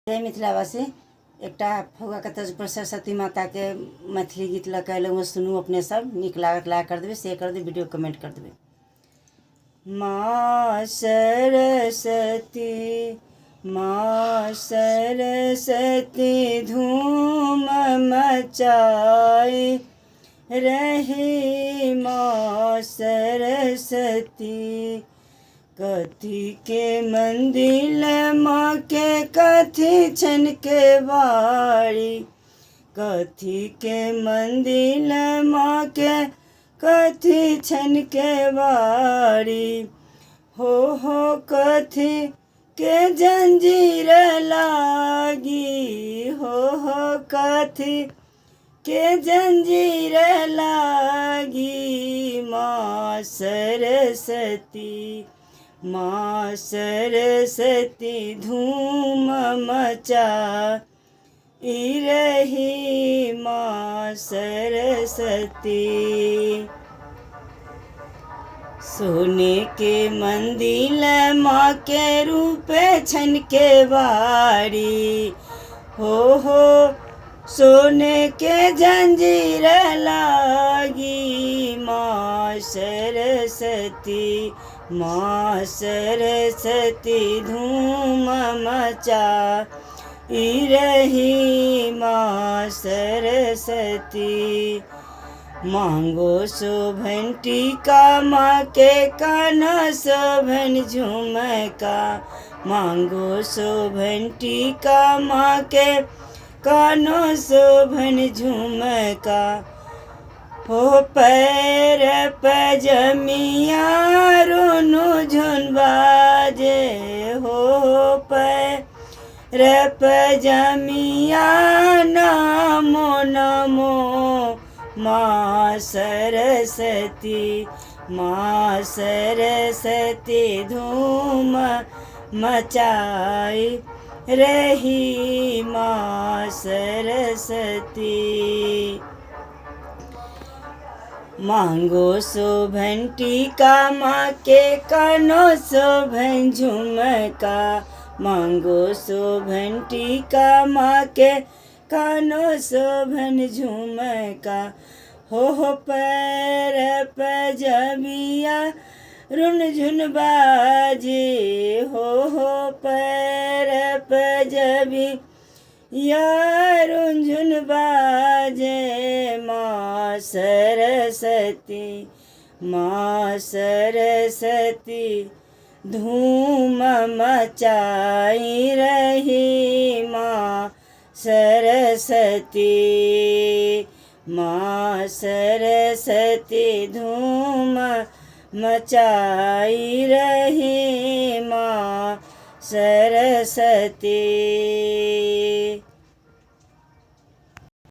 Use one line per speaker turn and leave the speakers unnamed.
जय मिथिलावासी एकटा फुआ के तर्ज पर सरस्वती माता के मैथिली गीत लगे सुनू अपने सब निक लागत लाइक कर देवे शेयर कर देवे वीडियो कमेंट कर देवे। माँ सरस्वती धूम मचाए रही माँ सरस्वती कथी के मंदिर माँ के कथी छन के बाड़ी कथी के मंदिर माँ के कथी छन के बाड़ी हो कथी के जंजीर लागी हो कथी के जंजीर लागी माँ सरस्वती धूम मचा रही माँ सरस्वती। सोने के मंदिर माँ के रूप छन के बाड़ी हो सोने के जंजीर लागी माँ सरस्वती धूम मचा रही माँ सरस्वती। मांगो शोभन टीका माँ के काना शोभन झुमका मांगो शोभन टीका माँ के कानो शोभन झुमका हो पैर पजमिया रोनो झुन बाजे हो पैर पजमिया नमो नमो माँ सरस्वती धूम मचाई रही माँ सरस्वती। मांगो शोभन टीका माँ के कानो शोभन झुमका मांगो शोभन टीका माँ के कानो शोभन झुमका हो पैर पजबिया रुन झुन बाजे हो पैर पजबी या रुन झुन बाजे माँ सरस्वती धूम मचाई रही माँ सरस्वती धूम मचाई रही माँ सरस्वती।